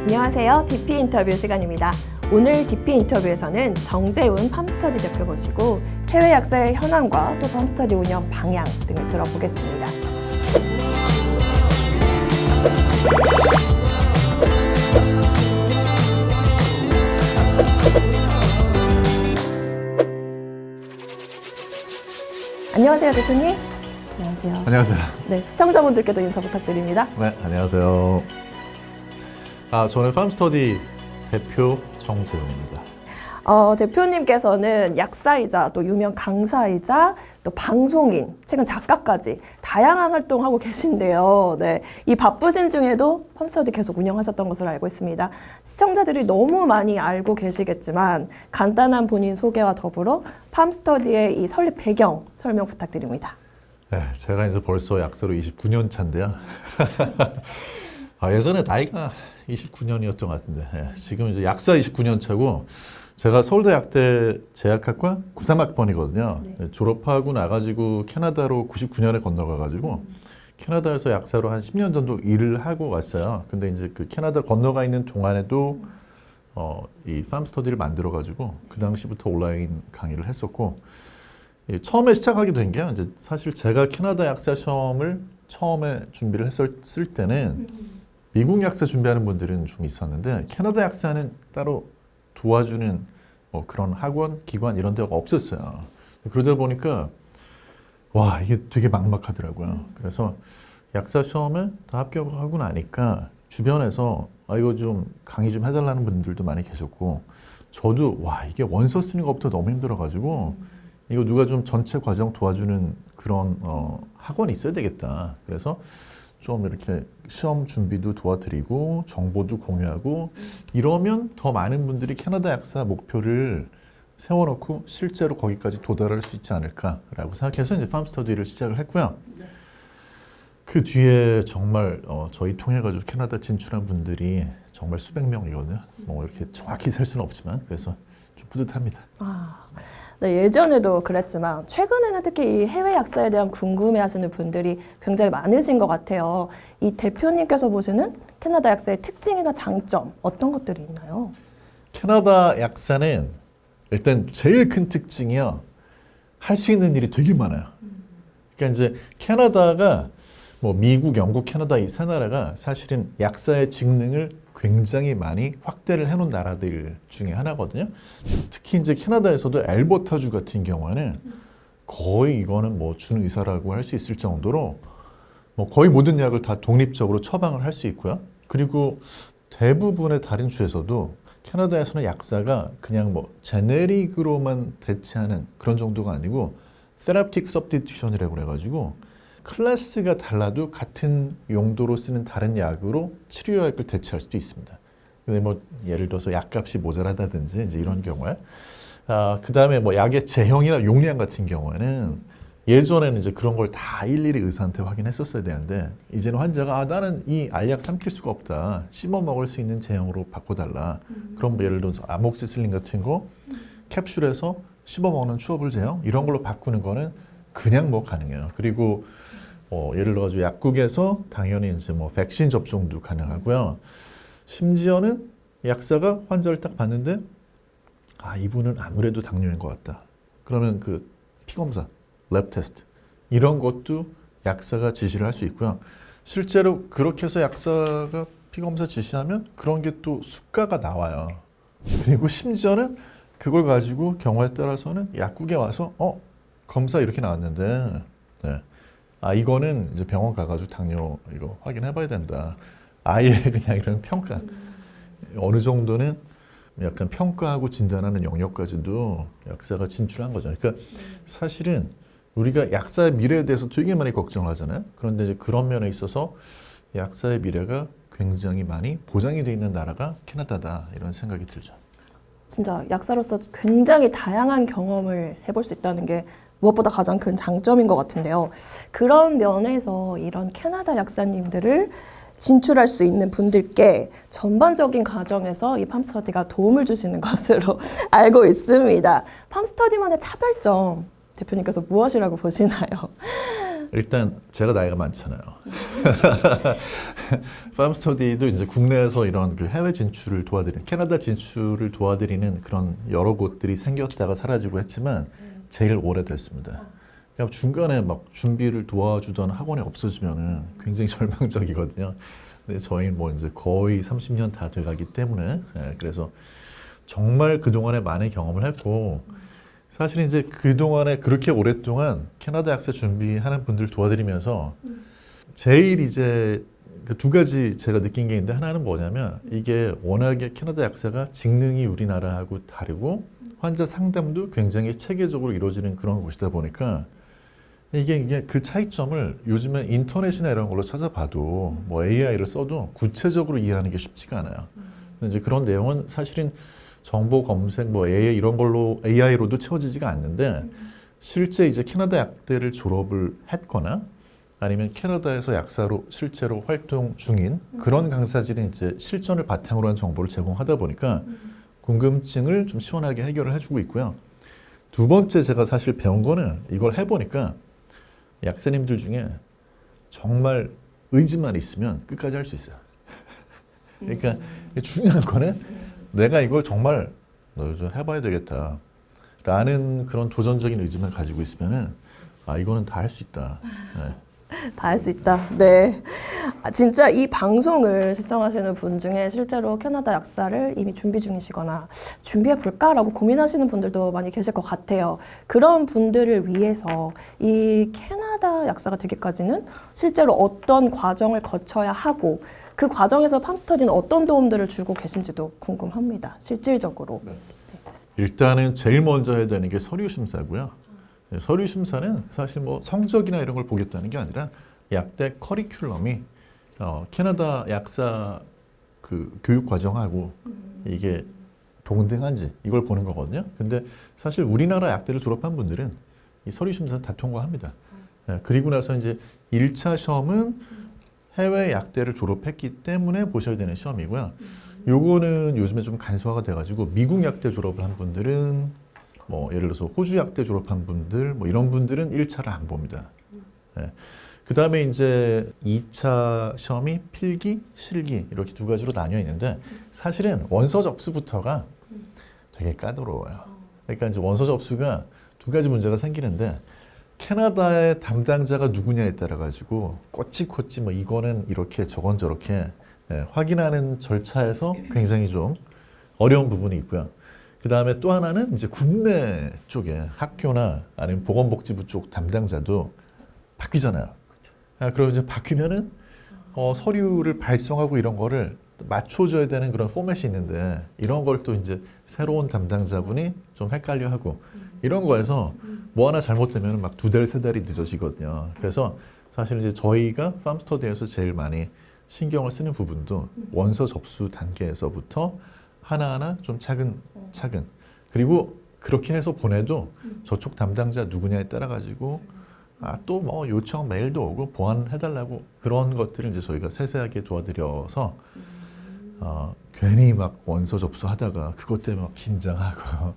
안녕하세요. DP 인터뷰 시간입니다. 오늘 DP 인터뷰에서는 정재훈 팜스터디 대표 모시고 해외 약사의 현황과 또 팜스터디 운영 방향 등을 들어보겠습니다. 안녕하세요, 대표님. 안녕하세요. 안녕하세요. 네, 시청자분들께도 인사 부탁드립니다. 네, 안녕하세요. 저는 팜스터디 대표 정재훈입니다. 대표님께서는 약사이자 또 유명 강사이자 또 방송인, 최근 작가까지 다양한 활동하고 계신데요. 네, 이 바쁘신 중에도 팜스터디 계속 운영하셨던 것으로 알고 있습니다. 시청자들이 너무 많이 알고 계시겠지만 간단한 본인 소개와 더불어 팜스터디의 이 설립 배경 설명 부탁드립니다. 네, 제가 이제 벌써 약사로 29년 차인데요. 예전에 나이가 29년이었던 것 같은데 지금 이제 약사 29년 차고 제가 서울대 약대 제약학과 93학번이거든요. 네. 졸업하고 나가지고 캐나다로 99년에 건너가가지고 캐나다에서 약사로 한 10년 정도 일을 하고 왔어요. 근데 이제 그 캐나다 건너가 있는 동안에도 이 팜스터디를 만들어가지고 그 당시부터 온라인 강의를 했었고 처음에 시작하게 된 게 이제 사실 제가 캐나다 약사 시험을 처음에 준비를 했을 때는 미국 약사 준비하는 분들은 좀 있었는데 캐나다 약사는 따로 도와주는 그런 학원, 기관 이런 데가 없었어요. 그러다 보니까 와 이게 되게 막막하더라고요. 그래서 약사 시험에 다 합격하고 나니까 주변에서 이거 좀 강의 좀 해달라는 분들도 많이 계셨고 저도 와 이게 원서 쓰는 것부터 너무 힘들어가지고 이거 누가 좀 전체 과정 도와주는 그런 학원이 있어야 되겠다. 그래서 좀 이렇게 시험 준비도 도와드리고 정보도 공유하고 이러면 더 많은 분들이 캐나다 약사 목표를 세워놓고 실제로 거기까지 도달할 수 있지 않을까라고 생각해서 이제 팜스터디를 시작을 했고요. 그 뒤에 정말 저희 통해 가지고 캐나다 진출한 분들이 정말 수백 명이거든요. 뭐 이렇게 정확히 셀 수는 없지만 그래서 좀 뿌듯합니다. 네, 예전에도 그랬지만 최근에는 특히 이 해외 약사에 대한 궁금해하시는 분들이 굉장히 많으신 것 같아요. 이 대표님께서 보시는 캐나다 약사의 특징이나 장점 어떤 것들이 있나요? 캐나다 약사는 일단 제일 큰 특징이요. 할 수 있는 일이 되게 많아요. 그러니까 이제 캐나다가 뭐 미국, 영국, 캐나다 이 세 나라가 사실은 약사의 직능을 굉장히 많이 확대를 해놓은 나라들 중에 하나거든요. 특히 이제 캐나다에서도 엘버타주 같은 경우에는 거의 이거는 뭐 준의사라고 할 수 있을 정도로 뭐 거의 모든 약을 다 독립적으로 처방을 할 수 있고요. 그리고 대부분의 다른 주에서도 캐나다에서는 약사가 그냥 뭐 제네릭으로만 대체하는 그런 정도가 아니고 테라피틱 서브스티튜션이라고 그래가지고 클래스가 달라도 같은 용도로 쓰는 다른 약으로 치료약을 대체할 수도 있습니다. 근데 뭐 예를 들어서 약값이 모자라다든지 이제 이런 경우에 그 다음에 뭐 약의 제형이나 용량 같은 경우에는 예전에는 이제 그런 걸 다 일일이 의사한테 확인했었어야 되는데 이제는 환자가 나는 이 알약 삼킬 수가 없다. 씹어 먹을 수 있는 제형으로 바꿔달라. 그럼 뭐 예를 들어서 아목시슬린 같은 거 캡슐에서 씹어 먹는 추어블 제형 이런 걸로 바꾸는 거는 그냥 뭐 가능해요. 그리고 예를 들어서 약국에서 당연히 이제 뭐 백신 접종도 가능하고요. 심지어는 약사가 환자를 딱 봤는데 이분은 아무래도 당뇨인 것 같다. 그러면 그 피검사, 랩 테스트 이런 것도 약사가 지시를 할 수 있고요. 실제로 그렇게 해서 약사가 피검사 지시하면 그런 게 또 수가가 나와요. 그리고 심지어는 그걸 가지고 경우에 따라서는 약국에 와서 검사 이렇게 나왔는데 네. 이거는 이제 병원 가가지고 당뇨 이거 확인해봐야 된다. 아예 그냥 이런 평가 어느 정도는 약간 평가하고 진단하는 영역까지도 약사가 진출한 거죠. 그러니까 사실은 우리가 약사의 미래에 대해서 되게 많이 걱정을 하잖아요. 그런데 이제 그런 면에 있어서 약사의 미래가 굉장히 많이 보장이 돼 있는 나라가 캐나다다 이런 생각이 들죠. 진짜 약사로서 굉장히 다양한 경험을 해볼 수 있다는 게 무엇보다 가장 큰 장점인 것 같은데요. 그런 면에서 이런 캐나다 약사님들을 진출할 수 있는 분들께 전반적인 과정에서 이 팜스터디가 도움을 주시는 것으로 알고 있습니다. 팜스터디만의 차별점 대표님께서 무엇이라고 보시나요? 일단 제가 나이가 많잖아요. 팜스터디도 이제 국내에서 이런 그 해외 진출을 도와드리는, 캐나다 진출을 도와드리는 그런 여러 곳들이 생겼다가 사라지고 했지만 제일 오래됐습니다. 그러니까 중간에 막 준비를 도와주던 학원이 없어지면은 굉장히 절망적이거든요. 근데 저희는 뭐 이제 거의 30년 다 돼가기 때문에 그래서 정말 그동안에 많은 경험을 했고, 사실 이제 그동안에 그렇게 오랫동안 캐나다 약사 준비하는 분들 도와드리면서 제일 이제 그 두 가지 제가 느낀 게 있는데, 하나는 뭐냐면 이게 워낙에 캐나다 약사가 직능이 우리나라하고 다르고 환자 상담도 굉장히 체계적으로 이루어지는 그런 곳이다 보니까 이게 그 차이점을 요즘에 인터넷이나 이런 걸로 찾아봐도 뭐 AI를 써도 구체적으로 이해하는 게 쉽지가 않아요. 근데 이제 그런 내용은 사실은 정보 검색 뭐 AI 이런 걸로 AI로도 채워지지가 않는데, 실제 이제 캐나다 약대를 졸업을 했거나 아니면 캐나다에서 약사로 실제로 활동 중인 그런 강사들이 이제 실전을 바탕으로 한 정보를 제공하다 보니까 궁금증을 좀 시원하게 해결을 해주고 있고요. 두 번째 제가 사실 배운 거는, 이걸 해보니까 약사님들 중에 정말 의지만 있으면 끝까지 할 수 있어요. 그러니까 중요한 거는 내가 이걸 정말 좀 해봐야 되겠다 라는 그런 도전적인 의지만 가지고 있으면은 이거는 다 할 수 있다. 네. 다 할 수 있다. 네. 진짜 이 방송을 시청하시는 분 중에 실제로 캐나다 약사를 이미 준비 중이시거나 준비해 볼까라고 고민하시는 분들도 많이 계실 것 같아요. 그런 분들을 위해서 이 캐나다 약사가 되기까지는 실제로 어떤 과정을 거쳐야 하고, 그 과정에서 팜스터디는 어떤 도움들을 주고 계신지도 궁금합니다. 실질적으로. 네. 일단은 제일 먼저 해야 되는 게 서류 심사고요. 서류 심사는 사실 뭐 성적이나 이런 걸 보겠다는 게 아니라 약대 커리큘럼이 캐나다 약사 그 교육 과정하고 이게 동등한지 이걸 보는 거거든요. 근데 사실 우리나라 약대를 졸업한 분들은 이 서류 심사 다 통과합니다. 그리고 나서 이제 1차 시험은 해외 약대를 졸업했기 때문에 보셔야 되는 시험이고요. 요거는 요즘에 좀 간소화가 돼가지고 미국 약대 졸업을 한 분들은 뭐 예를 들어서 호주 약대 졸업한 분들 뭐 이런 분들은 1차를 안 봅니다. 그 다음에 이제 2차 시험이 필기, 실기 이렇게 두 가지로 나뉘어 있는데, 사실은 원서 접수부터가 되게 까다로워요. 그러니까 이제 원서 접수가 두 가지 문제가 생기는데, 캐나다의 담당자가 누구냐에 따라 가지고 꼬치꼬치 뭐 이거는 이렇게 저건 저렇게 확인하는 절차에서 굉장히 좀 어려운 부분이 있고요. 그 다음에 또 하나는 이제 국내 쪽에 학교나 아니면 보건복지부 쪽 담당자도 바뀌잖아요. 그럼 이제 바뀌면은 서류를 발송하고 이런 거를 맞춰줘야 되는 그런 포맷이 있는데, 이런 걸 또 이제 새로운 담당자분이 좀 헷갈려하고 이런 거에서 뭐 하나 잘못되면 막 2달, 3달이 늦어지거든요. 그래서 사실 이제 저희가 팜스터디에서 제일 많이 신경을 쓰는 부분도 원서 접수 단계에서부터 하나하나 좀 차근차근, 그리고 그렇게 해서 보내도 저쪽 담당자 누구냐에 따라 가지고 또 뭐 요청 메일도 오고 보완해달라고 그런 것들을 이제 저희가 세세하게 도와드려서 괜히 막 원서 접수하다가 그것 때문에 막 긴장하고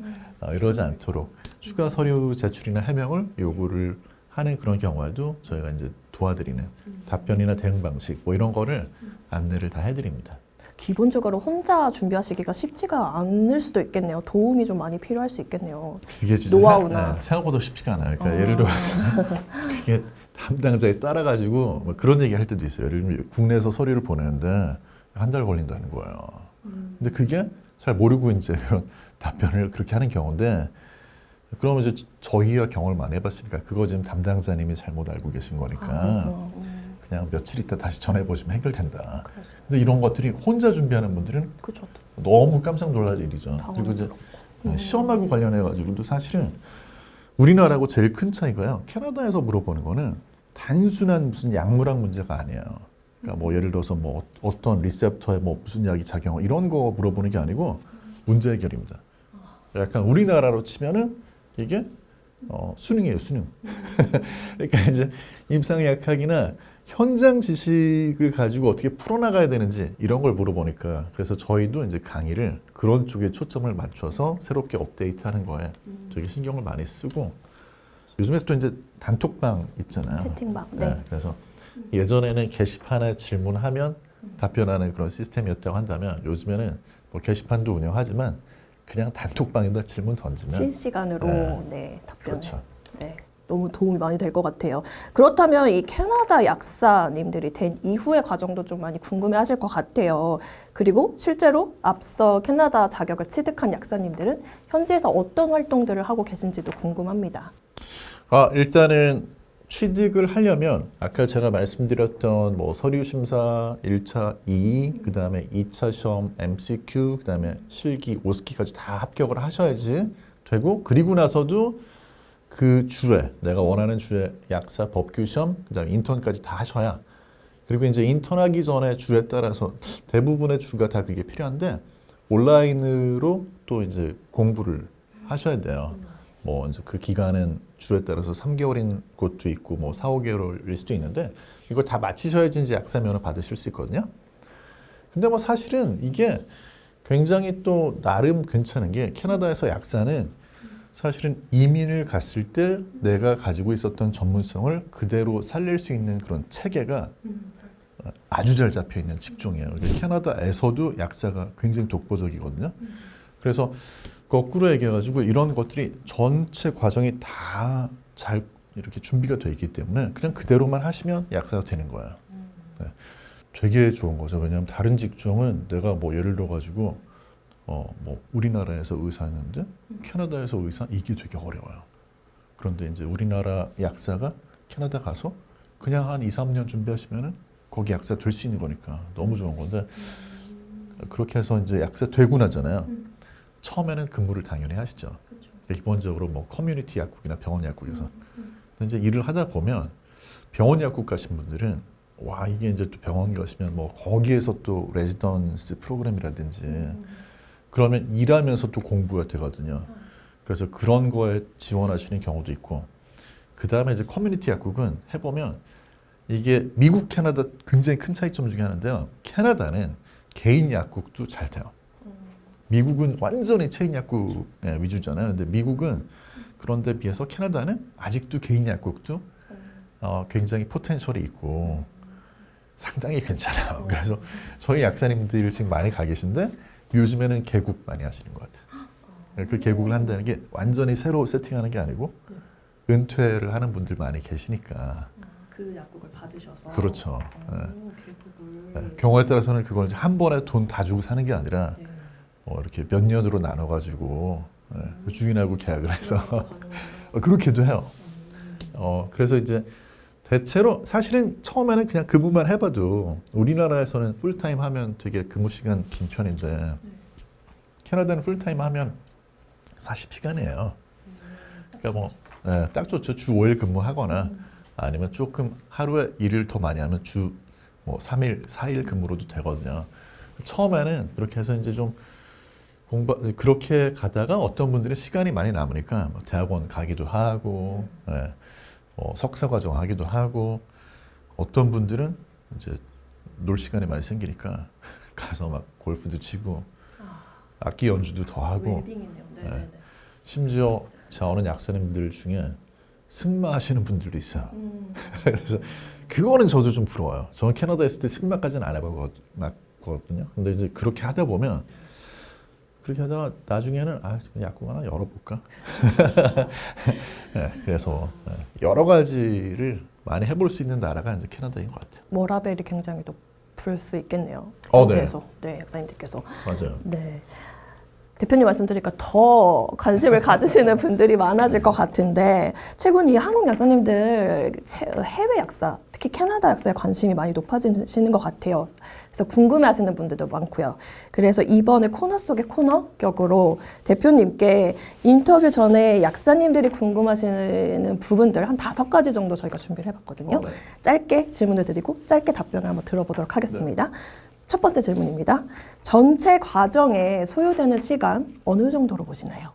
이러지 않도록 추가 서류 제출이나 해명을 요구를 하는 그런 경우에도 저희가 이제 도와드리는 답변이나 대응 방식 뭐 이런 거를 안내를 다 해드립니다. 기본적으로 혼자 준비하시기가 쉽지가 않을 수도 있겠네요. 도움이 좀 많이 필요할 수 있겠네요. 그게 진짜 노하우나. 생각보다 쉽지가 않아요. 그러니까 예를 들어 그게 담당자에 따라 가지고 뭐 그런 얘기 할 때도 있어요. 예를 들면 국내에서 서류를 보내는데 한 달 걸린다는 거예요. 근데 그게 잘 모르고 이제 그런 답변을 그렇게 하는 경우인데, 그러면 이제 저희가 경험을 많이 해봤으니까 그거 지금 담당자님이 잘못 알고 계신 거니까 그냥 며칠 있다 다시 전해보시면 해결된다. 근데 이런 것들이 혼자 준비하는 분들은 그렇죠. 너무 깜짝 놀랄 일이죠. 그리고 이제 시험하고 관련해가지고도 사실은 우리나라하고 제일 큰 차이가요. 캐나다에서 물어보는 거는 단순한 무슨 약물학 문제가 아니에요. 그러니까 뭐 예를 들어서 뭐 어떤 리셉터에 뭐 무슨 약이 작용하고 이런 거 물어보는 게 아니고 문제 해결입니다. 약간 우리나라로 치면은 이게 수능이에요, 수능. 그러니까 이제 임상의학학이나 현장 지식을 가지고 어떻게 풀어나가야 되는지 이런 걸 물어보니까, 그래서 저희도 이제 강의를 그런 쪽에 초점을 맞춰서 새롭게 업데이트하는 거에 되게 신경을 많이 쓰고, 요즘에 또 이제 단톡방 있잖아요. 채팅방. 네. 그래서 예전에는 게시판에 질문하면 답변하는 그런 시스템이었다고 한다면 요즘에는 뭐 게시판도 운영하지만 그냥 단톡방에다 질문 던지면 실시간으로 네. 네, 답변을. 그렇죠. 네. 너무 도움이 많이 될 것 같아요. 그렇다면 이 캐나다 약사님들이 된 이후의 과정도 좀 많이 궁금해하실 것 같아요. 그리고 실제로 앞서 캐나다 자격을 취득한 약사님들은 현지에서 어떤 활동들을 하고 계신지도 궁금합니다. 일단은 취득을 하려면 아까 제가 말씀드렸던 뭐 서류 심사 1차 2, 그다음에 2차 시험 MCQ, 그다음에 실기, 오스키까지 다 합격을 하셔야지 되고 그리고 나서도 그 주에 내가 원하는 주에 약사 법규 시험, 그다음에 인턴까지 다 하셔야 그리고 이제 인턴하기 전에 주에 따라서 대부분의 주가 다 그게 필요한데 온라인으로 또 이제 공부를 하셔야 돼요. 뭐 이제 그 기간은 주에 따라서 3개월인 곳도 있고 뭐 4, 5개월일 수도 있는데 이걸 다 마치셔야지 이제 약사면을 받으실 수 있거든요. 근데 뭐 사실은 이게 굉장히 또 나름 괜찮은 게 캐나다에서 약사는 사실은 이민을 갔을 때 내가 가지고 있었던 전문성을 그대로 살릴 수 있는 그런 체계가 아주 잘 잡혀 있는 직종이에요. 캐나다에서도 약사가 굉장히 독보적이거든요. 그래서 거꾸로 얘기해가지고 이런 것들이 전체 과정이 다 잘 이렇게 준비가 돼 있기 때문에 그냥 그대로만 하시면 약사가 되는 거예요. 네. 되게 좋은 거죠. 왜냐하면 다른 직종은 내가 뭐 예를 들어가지고 뭐 우리나라에서 의사였는데 캐나다에서 의사 이게 되게 어려워요. 그런데 이제 우리나라 약사가 캐나다 가서 그냥 한 2, 3년 준비하시면은 거기 약사 될 수 있는 거니까 너무 좋은 건데 그렇게 해서 이제 약사 되고 나잖아요. 처음에는 근무를 당연히 하시죠. 기본적으로 뭐 커뮤니티 약국이나 병원 약국에서. 근데 이제 일을 하다 보면 병원 약국 가신 분들은 와 이게 이제 또 병원 가시면 뭐 거기에서 또 레지던스 프로그램이라든지 그러면 일하면서 또 공부가 되거든요. 그래서 그런 거에 지원하시는 경우도 있고 그 다음에 이제 커뮤니티 약국은 해보면 이게 미국, 캐나다 굉장히 큰 차이점 중에 하나인데요. 캐나다는 개인 약국도 잘 돼요. 미국은 완전히 체인 약국 위주잖아요. 근데 미국은 그런데 비해서 캐나다는 아직도 개인 약국도 굉장히 포텐셜이 있고 상당히 괜찮아요. 그래서 저희 약사님들 지금 많이 가 계신데 요즘에는 개국 많이 하시는 것 같아요. 그 개국을 한다는 게 완전히 새로 세팅하는 게 아니고 은퇴를 하는 분들 많이 계시니까. 그 약국을 받으셔서. 그렇죠. 개국을. 네. 경우에 따라서는 그걸 이제 한 번에 돈 다 주고 사는 게 아니라 이렇게 몇 년으로 나눠가지고 그 주인하고 계약을 해서 그렇게도 해요. 그래서 이제 대체로 사실은 처음에는 그냥 근무만 해봐도 우리나라에서는 풀타임 하면 되게 근무 시간 긴 편인데 캐나다는 풀타임 하면 40시간이에요. 그러니까 뭐 딱 좋죠. 주 5일 근무하거나 아니면 조금 하루에 일을 더 많이 하면 주 뭐 3일, 4일 근무로도 되거든요. 처음에는 그렇게 해서 이제 좀 그렇게 가다가 어떤 분들은 시간이 많이 남으니까 뭐 대학원 가기도 하고, 석사 과정 하기도 하고, 어떤 분들은 이제 놀 시간이 많이 생기니까 가서 막 골프도 치고, 악기 연주도 더 하고, 심지어 저 아는 약사님들 중에 승마하시는 분들도 있어요. 그래서 그거는 저도 좀 부러워요. 저는 캐나다에 있을 때 승마까지는 안 해봤거든요. 근데 이제 그렇게 하다 보면 그렇게 하다가 나중에는 약국 하나 열어볼까? 그래서 여러 가지를 많이 해볼 수 있는 나라가 이제 캐나다인 것 같아요. 워라밸이 굉장히 높을 수 있겠네요. 현지에서. 네, 약사님들께서. 맞아요. 네. 대표님 말씀 드리니까 더 관심을 가지시는 분들이 많아질 것 같은데 최근 이 한국 약사님들 해외 약사, 특히 캐나다 약사에 관심이 많이 높아지시는 것 같아요. 그래서 궁금해하시는 분들도 많고요. 그래서 이번에 코너 속의 코너 격으로 대표님께 인터뷰 전에 약사님들이 궁금하시는 부분들 한 5가지 정도 저희가 준비를 해봤거든요. 네. 짧게 질문을 드리고 짧게 답변을 한번 들어보도록 하겠습니다. 첫 번째 질문입니다. 전체 과정에 소요되는 시간 어느 정도로 보시나요?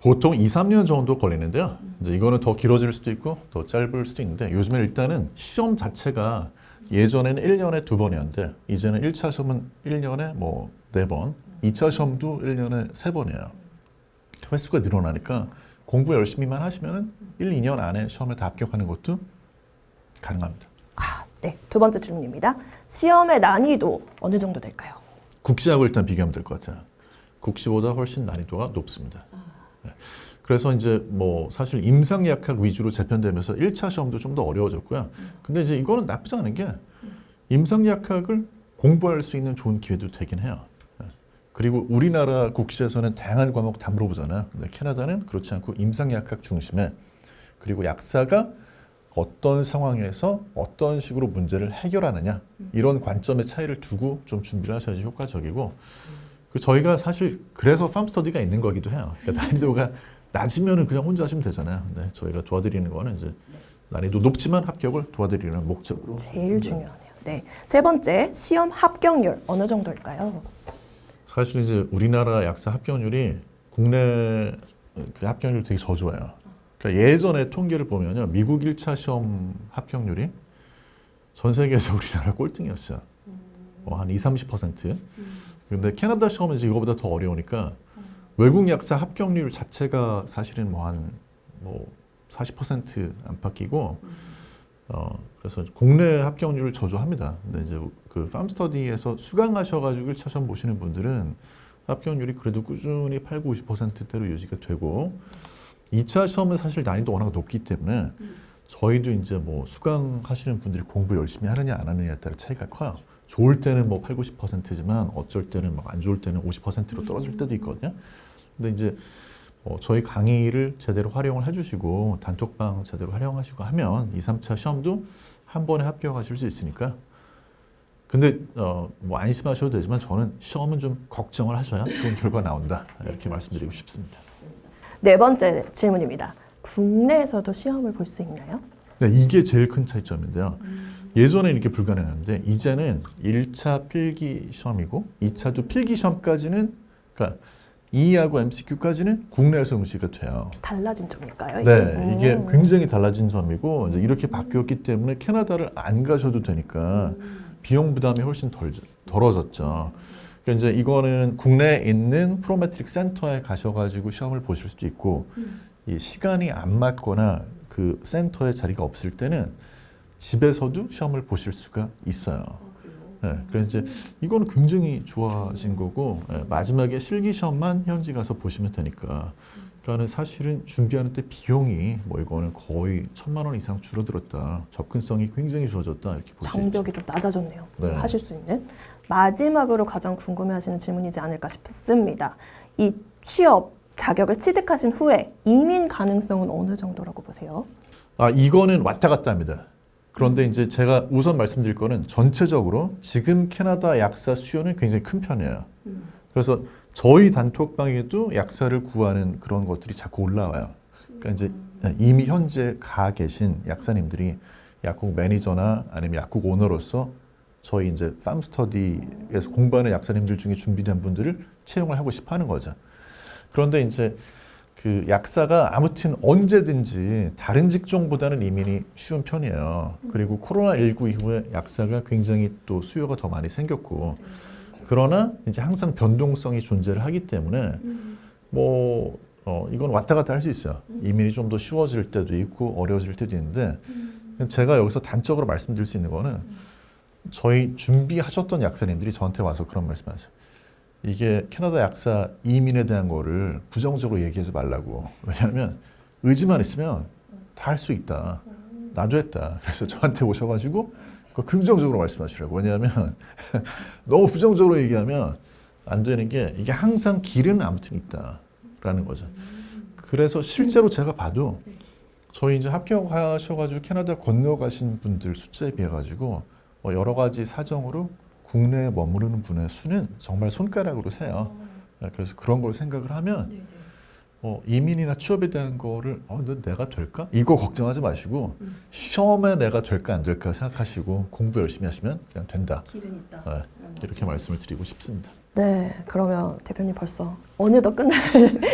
보통 2, 3년 정도 걸리는데요. 이제 이거는 더 길어질 수도 있고 더 짧을 수도 있는데 요즘에 일단은 시험 자체가 예전에는 1년에 2번이었는데 이제는 1차 시험은 1년에 뭐 4번, 2차 시험도 1년에 3번이에요. 횟수가 늘어나니까 공부 열심히만 하시면은 1, 2년 안에 시험에 다 합격하는 것도 가능합니다. 네, 두 번째 질문입니다. 시험의 난이도 어느 정도 될까요? 국시하고 일단 비교하면 될 것 같아요. 국시보다 훨씬 난이도가 높습니다. 네. 그래서 이제 뭐 사실 임상약학 위주로 재편되면서 1차 시험도 좀 더 어려워졌고요. 근데 이제 이거는 나쁘지 않은 게 임상약학을 공부할 수 있는 좋은 기회도 되긴 해요. 네. 그리고 우리나라 국시에서는 다양한 과목 다 물어보잖아요. 근데 캐나다는 그렇지 않고 임상약학 중심에 그리고 약사가 어떤 상황에서 어떤 식으로 문제를 해결하느냐 이런 관점의 차이를 두고 좀 준비를 하셔야지 효과적이고 저희가 사실 그래서 팜스터디가 있는 거기도 해요. 그러니까 난이도가 낮으면 그냥 혼자 하시면 되잖아요. 근데 저희가 도와드리는 거는 이제 난이도 높지만 합격을 도와드리는 목적으로 제일 중요하네요. 네, 세 번째 시험 합격률 어느 정도일까요? 사실 이제 우리나라 약사 합격률이 국내 그 합격률 되게 저조해요. 그러니까 예전에 통계를 보면요, 미국 1차 시험 합격률이 전 세계에서 우리나라 꼴등이었어요. 한 20-30%. 근데 캐나다 시험은 이제 이거보다 더 어려우니까 외국 약사 합격률 자체가 사실은 뭐 40% 안팎이고 그래서 국내 합격률을 저조합니다. 근데 이제 그 팜스터디에서 수강하셔가지고 1차 시험 보시는 분들은 합격률이 그래도 꾸준히 80-90%대로 유지가 되고 2차 시험은 사실 난이도 워낙 높기 때문에 저희도 이제 뭐 수강하시는 분들이 공부 열심히 하느냐 안 하느냐에 따라 차이가 커요. 좋을 때는 뭐 80-90%지만 어쩔 때는 막 안 좋을 때는 50%로 떨어질 때도 있거든요. 근데 이제 저희 강의를 제대로 활용을 해주시고 단톡방 제대로 활용하시고 하면 2, 3차 시험도 한 번에 합격하실 수 있으니까. 근데 뭐 안심하셔도 되지만 저는 시험은 좀 걱정을 하셔야 좋은 결과 나온다 이렇게 말씀드리고 싶습니다. 네 번째 질문입니다. 국내에서도 시험을 볼 수 있나요? 네, 이게 제일 큰 차이점인데요. 예전에 이렇게 불가능한데 이제는 1차 필기 시험이고 2차도 필기 시험까지는 그러니까 E하고 MCQ까지는 국내에서 응시가 돼요. 달라진 점일까요? 이게? 네, 이게 굉장히 달라진 점이고 이제 이렇게 바뀌었기 때문에 캐나다를 안 가셔도 되니까 비용 부담이 훨씬 덜어졌죠. 그러니까 이제 이거는 국내에 있는 프로메트릭 센터에 가셔가지고 시험을 보실 수도 있고 이 시간이 안 맞거나 그 센터에 자리가 없을 때는 집에서도 시험을 보실 수가 있어요. 네, 그래서 이제 이거는 굉장히 좋아진 거고 마지막에 실기 시험만 현지 가서 보시면 되니까 그러니까는 사실은 준비하는 때 비용이 뭐 이거는 거의 1,000만 원 이상 줄어들었다. 접근성이 굉장히 좋아졌다 이렇게 보시죠. 장벽이 좀 낮아졌네요. 네. 하실 수 있는. 마지막으로 가장 궁금해하시는 질문이지 않을까 싶습니다. 이 취업 자격을 취득하신 후에 이민 가능성은 어느 정도라고 보세요? 이거는 왔다 갔다 합니다. 그런데 이제 제가 우선 말씀드릴 거는 전체적으로 지금 캐나다 약사 수요는 굉장히 큰 편이에요. 그래서 저희 단톡방에도 약사를 구하는 그런 것들이 자꾸 올라와요. 그러니까 이제 이미 현재 가 계신 약사님들이 약국 매니저나 아니면 약국 오너로서 저희 이제 팜스터디에서 공부하는 약사님들 중에 준비된 분들을 채용을 하고 싶어 하는 거죠. 그런데 이제 그 약사가 아무튼 언제든지 다른 직종보다는 이민이 쉬운 편이에요. 그리고 코로나19 이후에 약사가 굉장히 또 수요가 더 많이 생겼고 그러나 이제 항상 변동성이 존재를 하기 때문에 뭐 이건 왔다 갔다 할 수 있어요. 이민이 좀 더 쉬워질 때도 있고 어려워질 때도 있는데 제가 여기서 단적으로 말씀드릴 수 있는 거는 저희 준비하셨던 약사님들이 저한테 와서 그런 말씀하세요. 이게 캐나다 약사 이민에 대한 거를 부정적으로 얘기하지 말라고. 왜냐하면 의지만 있으면 다 할 수 있다. 나도 했다. 그래서 저한테 오셔가지고 긍정적으로 말씀하시라고. 왜냐하면 너무 부정적으로 얘기하면 안 되는 게 이게 항상 길은 아무튼 있다라는 거죠. 그래서 실제로 제가 봐도 저희 이제 합격하셔가지고 캐나다 건너가신 분들 숫자에 비해 가지고 여러 가지 사정으로 국내에 머무르는 분의 수는 정말 손가락으로 세요. 그래서 그런 걸 생각을 하면 이민이나 취업에 대한 거를 내가 될까? 이거 걱정하지 마시고 시험에 내가 될까 안 될까 생각하시고 공부 열심히 하시면 그냥 된다. 길은 있다. 이렇게 말씀을 드리고 싶습니다. 네, 그러면 대표님 벌써 어느덧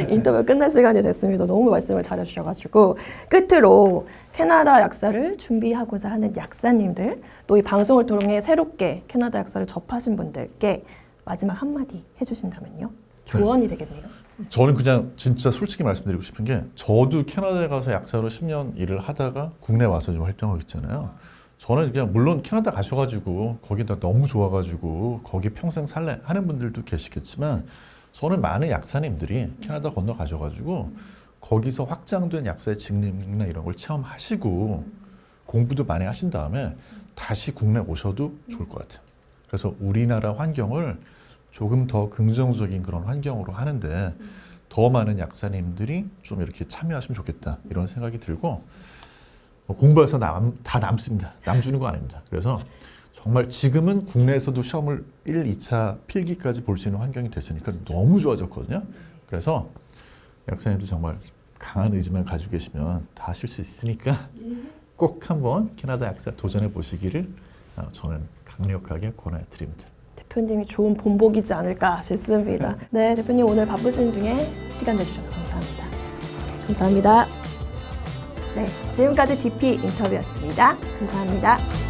인터뷰 끝날 시간이 됐습니다. 너무 말씀을 잘해주셔가지고 끝으로 캐나다 약사를 준비하고자 하는 약사님들 또 이 방송을 통해 새롭게 캐나다 약사를 접하신 분들께 마지막 한마디 해주신다면요? 조언이 되겠네요. 저는 그냥 진짜 솔직히 말씀드리고 싶은 게 저도 캐나다에 가서 약사로 10년 일을 하다가 국내 와서 좀 활동하고 있잖아요. 저는 그냥 물론 캐나다 가셔가지고 거기다 너무 좋아가지고 거기 평생 살래 하는 분들도 계시겠지만 저는 많은 약사님들이 캐나다 건너가셔가지고 거기서 확장된 약사의 직능이나 이런 걸 체험하시고 공부도 많이 하신 다음에 다시 국내 오셔도 좋을 것 같아요. 그래서 우리나라 환경을 조금 더 긍정적인 그런 환경으로 하는데 더 많은 약사님들이 좀 이렇게 참여하시면 좋겠다 이런 생각이 들고 공부해서 다 남습니다. 남 주는 거 아닙니다. 그래서 정말 지금은 국내에서도 시험을 1, 2차 필기까지 볼 수 있는 환경이 됐으니까 너무 좋아졌거든요. 그래서 약사님도 정말 강한 의지만 가지고 계시면 다 하실 수 있으니까 꼭 한번 캐나다 약사 도전해 보시기를 저는 강력하게 권해드립니다. 대표님이 좋은 본보기지 않을까 싶습니다. 네, 대표님 오늘 바쁘신 중에 시간 내주셔서 감사합니다. 감사합니다. 네, 지금까지 DP 인터뷰였습니다. 감사합니다.